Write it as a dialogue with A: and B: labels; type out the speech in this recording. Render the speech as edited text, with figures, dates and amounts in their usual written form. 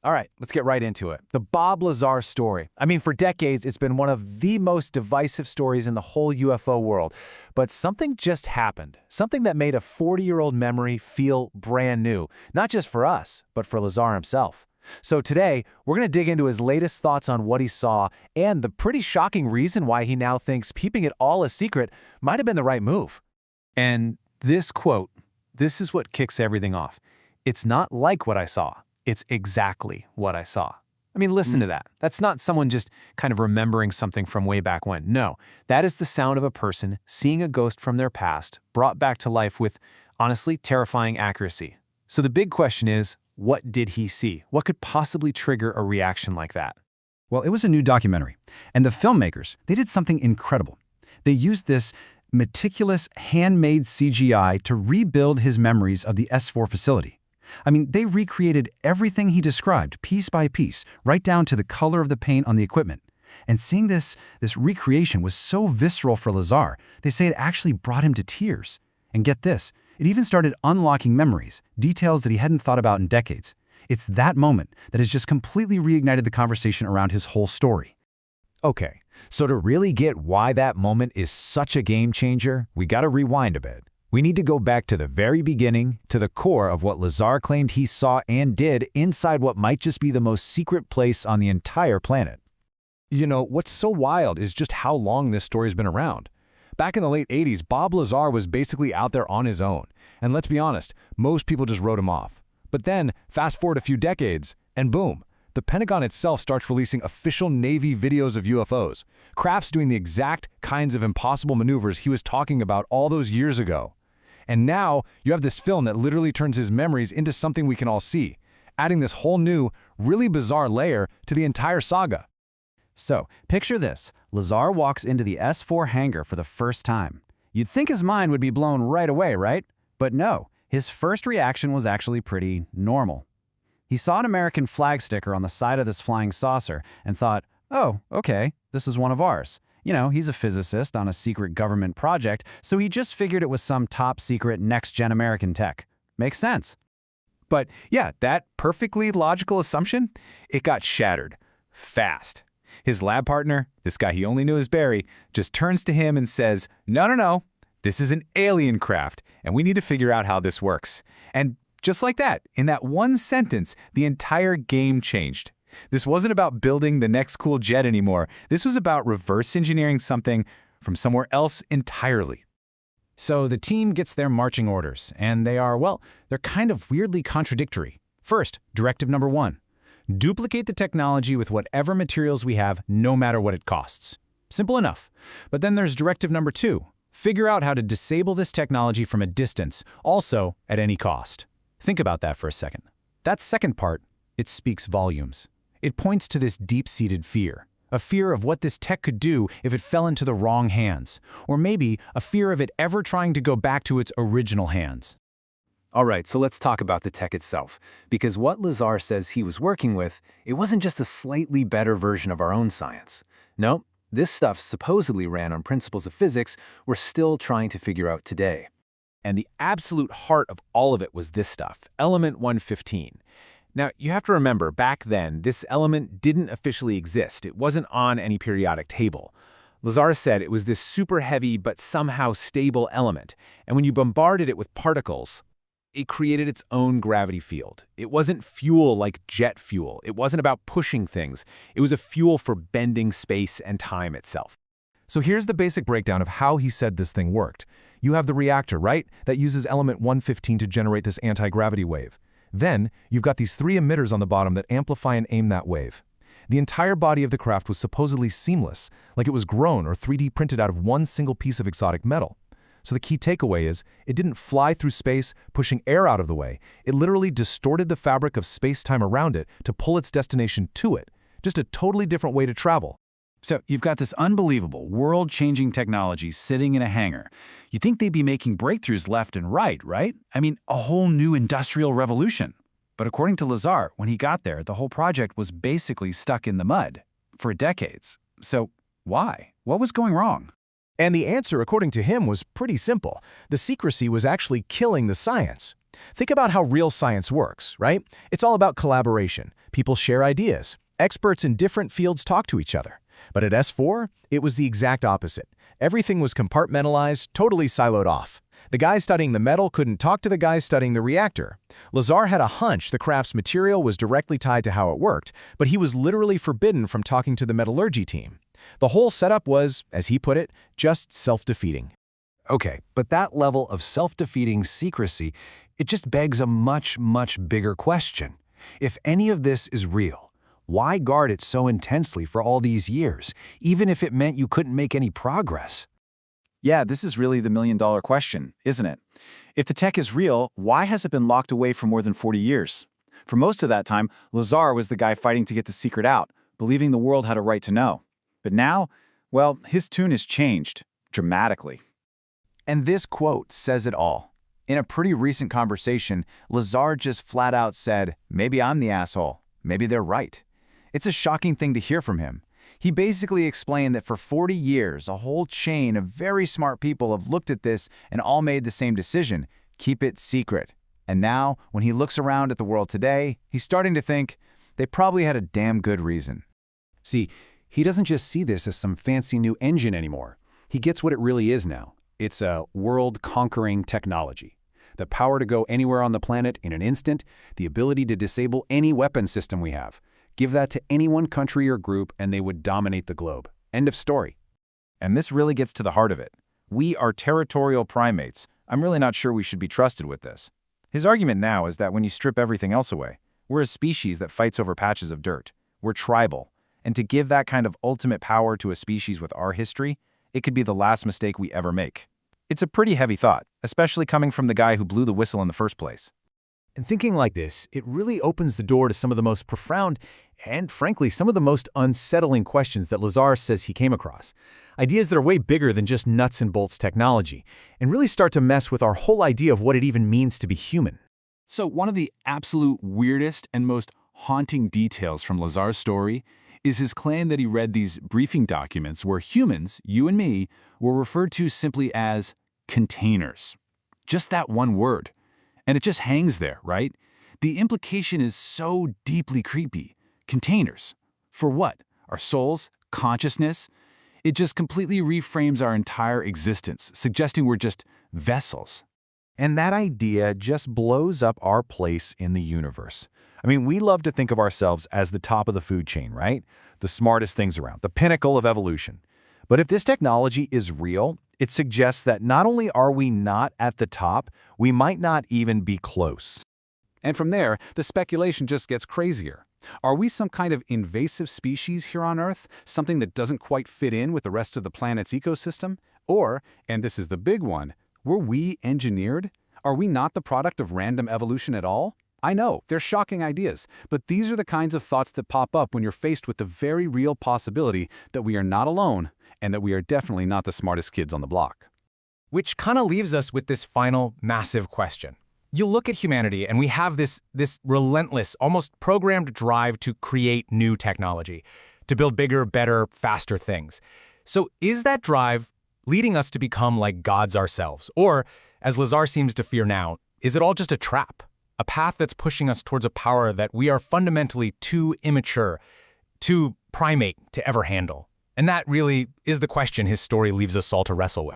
A: All right, let's get right into it. The Bob Lazar story. I mean, for decades, it's been one of the most divisive stories in the whole UFO world. But something just happened. Something that made a 40-year-old memory feel brand new. Not just for us, but for Lazar himself. So today, we're going to dig into his latest thoughts on what he saw and the pretty shocking reason why he now thinks keeping it all a secret might have been the right move. And this quote, this is what kicks everything off. It's not like what I saw. It's exactly what I saw. I mean, listen to that. That's not someone just kind of remembering something from way back when. No, that is the sound of a person seeing a ghost from their past brought back to life with, honestly, terrifying accuracy. So the big question is, what did he see? What could possibly trigger a reaction like that?
B: Well, it was a new documentary, and the filmmakers, they did something incredible. They used this meticulous handmade CGI to rebuild his memories of the S4 facility. I mean, they recreated everything he described, piece by piece, right down to the color of the paint on the equipment. And seeing this recreation was so visceral for Lazar, they say it actually brought him to tears. And get this, it even started unlocking memories, details that he hadn't thought about in decades. It's that moment that has just completely reignited the conversation around his whole story.
A: Okay, so to really get why that moment is such a game changer, we gotta rewind a bit. We need to go back to the very beginning, to the core of what Lazar claimed he saw and did inside what might just be the most secret place on the entire planet.
C: You know, what's so wild is just how long this story's been around. Back in the late 80s, Bob Lazar was basically out there on his own. And let's be honest, most people just wrote him off. But then, fast forward a few decades, and boom, the Pentagon itself starts releasing official Navy videos of UFOs, crafts doing the exact kinds of impossible maneuvers he was talking about all those years ago. And now, you have this film that literally turns his memories into something we can all see, adding this whole new, really bizarre layer to the entire saga.
B: So, picture this. Lazar walks into the S4 hangar for the first time. You'd think his mind would be blown right away, right? But no, his first reaction was actually pretty normal. He saw an American flag sticker on the side of this flying saucer and thought, oh, okay, this is one of ours. You know, he's a physicist on a secret government project, so he just figured it was some top-secret next-gen American tech. Makes sense.
A: But yeah, that perfectly logical assumption, it got shattered. Fast. His lab partner, this guy he only knew as Barry, just turns to him and says, no, this is an alien craft, and we need to figure out how this works. And just like that, in that one sentence, the entire game changed. This wasn't about building the next cool jet anymore. This was about reverse engineering something from somewhere else entirely. So the team gets their marching orders, and they're kind of weirdly contradictory. First, directive number 1. Duplicate the technology with whatever materials we have, no matter what it costs. Simple enough. But then there's directive number 2. Figure out how to disable this technology from a distance, also at any cost. Think about that for a second. That second part, it speaks volumes. It points to this deep-seated fear. A fear of what this tech could do if it fell into the wrong hands. Or maybe a fear of it ever trying to go back to its original hands. All right, so let's talk about the tech itself. Because what Lazar says he was working with, it wasn't just a slightly better version of our own science. No, this stuff supposedly ran on principles of physics we're still trying to figure out today. And the absolute heart of all of it was this stuff, element 115. Now, you have to remember, back then, this element didn't officially exist. It wasn't on any periodic table. Lazar said it was this super heavy but somehow stable element, and when you bombarded it with particles, it created its own gravity field. It wasn't fuel like jet fuel. It wasn't about pushing things. It was a fuel for bending space and time itself. So here's the basic breakdown of how he said this thing worked. You have the reactor, right? That uses element 115 to generate this anti-gravity wave. Then, you've got these 3 emitters on the bottom that amplify and aim that wave. The entire body of the craft was supposedly seamless, like it was grown or 3D printed out of one single piece of exotic metal. So the key takeaway is, it didn't fly through space, pushing air out of the way. It literally distorted the fabric of space-time around it to pull its destination to it. Just a totally different way to travel.
B: So you've got this unbelievable, world-changing technology sitting in a hangar. You'd think they'd be making breakthroughs left and right? I mean, a whole new industrial revolution. But according to Lazar, when he got there, the whole project was basically stuck in the mud for decades. So why? What was going wrong?
A: And the answer, according to him, was pretty simple. The secrecy was actually killing the science.
C: Think about how real science works, right? It's all about collaboration. People share ideas. Experts in different fields talk to each other. But at S4, it was the exact opposite. Everything was compartmentalized, totally siloed off. The guys studying the metal couldn't talk to the guys studying the reactor. Lazar had a hunch the craft's material was directly tied to how it worked, but he was literally forbidden from talking to the metallurgy team. The whole setup was, as he put it, just self-defeating.
B: Okay, but that level of self-defeating secrecy, it just begs a much, much bigger question. If any of this is real, why guard it so intensely for all these years, even if it meant you couldn't make any progress?
A: Yeah, this is really the million-dollar question, isn't it? If the tech is real, why has it been locked away for more than 40 years? For most of that time, Lazar was the guy fighting to get the secret out, believing the world had a right to know. But now, well, his tune has changed, dramatically. And this quote says it all. In a pretty recent conversation, Lazar just flat out said, "Maybe I'm the asshole. Maybe they're right." It's a shocking thing to hear from him. He basically explained that for 40 years, a whole chain of very smart people have looked at this and all made the same decision: keep it secret. And now, when he looks around at the world today, he's starting to think they probably had a damn good reason.
B: See, he doesn't just see this as some fancy new engine anymore. He gets what it really is now. It's a world-conquering technology. The power to go anywhere on the planet in an instant, the ability to disable any weapon system we have. Give that to any one country or group and they would dominate the globe. End of story.
A: And this really gets to the heart of it. We are territorial primates. I'm really not sure we should be trusted with this. His argument now is that when you strip everything else away, we're a species that fights over patches of dirt. We're tribal. And to give that kind of ultimate power to a species with our history, it could be the last mistake we ever make. It's a pretty heavy thought, especially coming from the guy who blew the whistle in the first place.
C: And thinking like this, it really opens the door to some of the most profound and, frankly, some of the most unsettling questions that Lazar says he came across. Ideas that are way bigger than just nuts and bolts technology, and really start to mess with our whole idea of what it even means to be human.
A: So one of the absolute weirdest and most haunting details from Lazar's story is his claim that he read these briefing documents where humans, you and me, were referred to simply as containers. Just that one word. And it just hangs there, right? The implication is so deeply creepy. Containers. For what? Our souls? Consciousness? It just completely reframes our entire existence, suggesting we're just vessels.
C: And that idea just blows up our place in the universe. I mean, we love to think of ourselves as the top of the food chain, right? The smartest things around, the pinnacle of evolution. But if this technology is real, it suggests that not only are we not at the top, we might not even be close.
B: And from there, the speculation just gets crazier. Are we some kind of invasive species here on Earth, something that doesn't quite fit in with the rest of the planet's ecosystem? Or, and this is the big one, were we engineered? Are we not the product of random evolution at all? I know, they're shocking ideas, but these are the kinds of thoughts that pop up when you're faced with the very real possibility that we are not alone and that we are definitely not the smartest kids on the block.
D: Which kind of leaves us with this final massive question. You look at humanity and we have this relentless, almost programmed drive to create new technology, to build bigger, better, faster things. So is that drive leading us to become like gods ourselves? Or, as Lazar seems to fear now, is it all just a trap? A path that's pushing us towards a power that we are fundamentally too immature, too primate to ever handle? And that really is the question his story leaves us all to wrestle with.